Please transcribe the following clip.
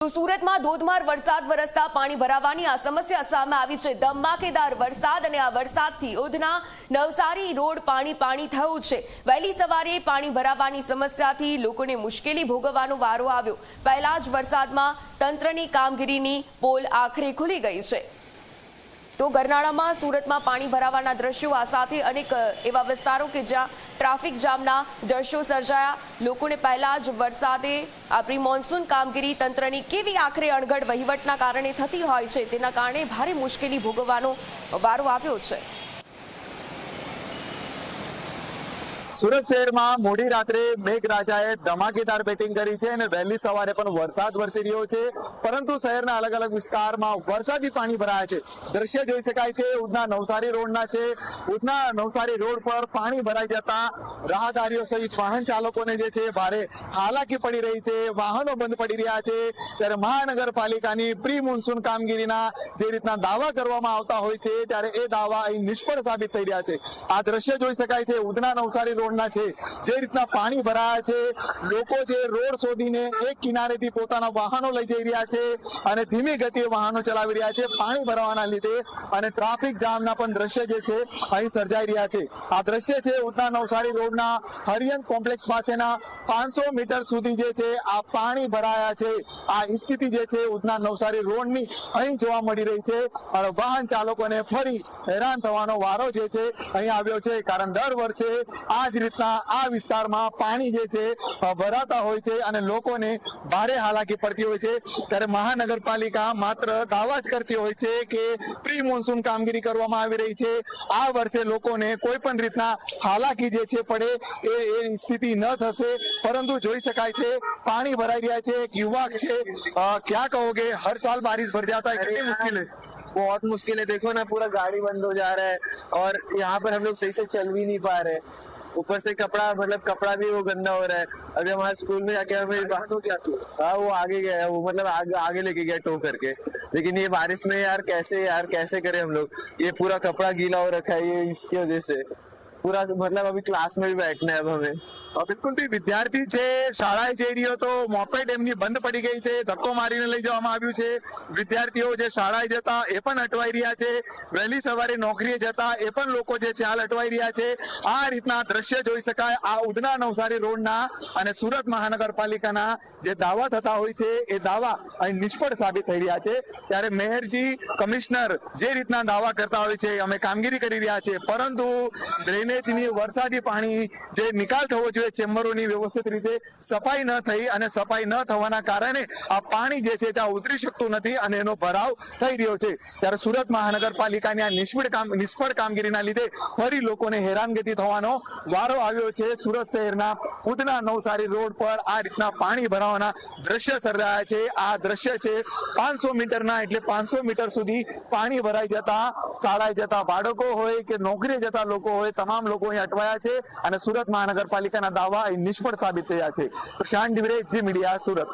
તો સુરતમાં ધોધમાર વરસાદ વરસતા પાણી ભરાવાની આ સમસ્યા સામે આવી છે। ધમાકેદાર વરસાદ અને આ વરસાદથી ઉધના નવસારી રોડ પાણી થયું છે। વહેલી સવારે પાણી ભરાવાની સમસ્યાથી લોકોને મુશ્કેલી ભોગવવાનો વારો આવ્યો। પહેલા જ વરસાદમાં તંત્રની કામગીરીની પોલ આખરે ખુલી ગઈ છે। તો ગરનાળામાં સુરતમાં પાણી ભરાવાના દ્રશ્યો આ સાથે અનેક એવા વિસ્તારો કે જ્યાં ટ્રાફિક જામના દ્રશ્યો સર્જાયા। લોકોને પહેલા જ વરસાદે આ પ્રી મોન્સૂન કામગીરી તંત્રની કેવી આખરે અણઘડ વહીવટના કારણે થતી હોય છે તેના કારણે ભારે મુશ્કેલી ભોગવવાનો વારો આવ્યો છે। સુરત શહેરમાં મોડી રાત્રે મેઘરાજાએ ધમાકેદાર બેટિંગ કરી છે અને વહેલી સવારે પણ વરસાદ વરસી રહ્યો છે, પરંતુ શહેરના અલગ અલગ વિસ્તારમાં વરસાદી પાણી ભરાયા છે। દ્રશ્ય જોઈ શકાય છે ઉધના નવસારી રોડના છે। ઉધના નવસારી રોડ પર પાણી ભરાઈ જતા રાહદારીઓ સહિત વાહન ચાલકોને જે છે ભારે હાલાકી પડી રહી છે, વાહનો બંધ પડી રહ્યા છે। ત્યારે મહાનગરપાલિકાની પ્રી મોન્સૂન કામગીરીના જે રીતના દાવા કરવામાં આવતા હોય છે ત્યારે એ દાવા અહીં નિષ્ફળ સાબિત થઈ રહ્યા છે। આ દ્રશ્ય જોઈ શકાય છે ઉધના નવસારી રોડના છે, જે રીતના પાણી ભરાયા છે। લોકો જે રોડ શોધીને એક કિનારેથી પોતાના વાહનો લઈ જઈ રહ્યા છે અને ધીમી ગતિએ વાહનો ચલાવી રહ્યા છે પાણી ભરાવાના લીધે, અને ટ્રાફિક જામના પણ દ્રશ્ય જે છે અહીં સર્જાઈ રહ્યા છે। આ દ્રશ્ય છે ઉધના નવસારી રોડના હરિયન કોમ્પ્લેક્સ પાસેના 500 મીટર સુધી જે છે આ પાણી ભરાયા છે। આ સ્થિતિ જે છે ઉધના નવસારી રોડની અહીં જોવા મળી રહી છે અને વાહન ચાલકોને ફરી હેરાન થવાનો વારો જે છે અહીં આવ્યો છે, કારણ દર વર્ષે આ જ રીતના આ વિસ્તારમાં પાણી જે છે ભરાતા હોય છે અને લોકોને ભારે હાલાકી પડતી હોય છે। ત્યારે મહાનગરપાલિકા માત્ર દાવા જ કરતી હોય છે કે પ્રી મોન્સૂન કામગીરી કરવામાં આવી રહી છે। આ વર્ષે લોકોને કોઈ પણ રીતના હાલાકી જે છે પડે એ સ્થિતિ ન થશે, પરંતુ જોઈ શકાય છે પાણી ભરાઈ રહ્યા છે। એક યુવક છે, क्या कहोगे हर साल बारिश भर जाता है, कितनी मुश्किल है? बहुत मुश्किल है। देखो ना, पूरा गाड़ी बंद हो जा रहा है और यहाँ पर हम लोग सही से चल भी नहीं पा रहे। ऊपर से कपड़ा भी वो गंदा हो रहा है। अभी हमारे स्कूल में जाके हमें हाँ वो आगे गया, वो मतलब आगे लेके गया टो करके। लेकिन ये बारिश में यार कैसे करें हम लोग? ये पूरा कपड़ा गीला हो रखा है, ये इसकी वजह से पूरा मतलब अभी क्लास में भी बैठना है अब हमें। બિલકુલ વિદ્યાર્થી છે, શાળાએ જઈ રહ્યો તો મોપેડ એમની બંધ પડી ગઈ છે, ધક્કો મારીને લઈ જવામાં આવ્યું છે। વિદ્યાર્થીઓ જે શાળાએ જતા એ પણ અટવાઈ રહ્યા છે, વહેલી સવારે નોકરીએ જતા એ પણ લોકો જે છે હાલ અટવાઈ રહ્યા છે। આ રીતના દ્રશ્ય જોઈ શકાય આ ઉધના નવસારી રોડના, અને સુરત મહાનગરપાલિકાના જે દાવા થતા હોય છે એ દાવા અહીં નિષ્ફળ સાબિત થઈ રહ્યા છે। ત્યારે મેયરજી, કમિશનર જે રીતના દાવા કરતા હોય છે અમે કામગીરી કરી રહ્યા છે, પરંતુ ડ્રેનેજની વરસાદી પાણી જે નિકાલ થવો જોઈએ ચેમ્બરોની વ્યવસ્થિત રીતે સફાઈ ન થઈ, અને સફાઈ ન થવાના કારણે આ પાણી જે છે ત્યાં ઉતરી શકતું નથી અને એનો ભરાવ થઈ રહ્યો છે। ત્યારે સુરત મહાનગરપાલિકાની આ નિષ્ફળ કામગીરીના લીધે ફરી લોકોને હેરાનગતિ થવાનો વારો આવ્યો છે। સુરત શહેરના ઉધના નવસારી રોડ પર આ રીતના પાણી ભરાવાના દ્રશ્ય સર્જાયા છે। આ દ્રશ્ય છે 500 મીટરના, એટલે 500 મીટર સુધી પાણી ભરાઈ જતા શાળાએ જતા બાળકો હોય કે નોકરીએ જતા લોકો હોય, તમામ લોકો અહીં અટવાયા છે અને સુરત મહાનગરપાલિકાના દાવા નિષ્ફળ સાબિત થયા છે। પ્રશાંત દિવરે, જી મીડિયા, સુરત।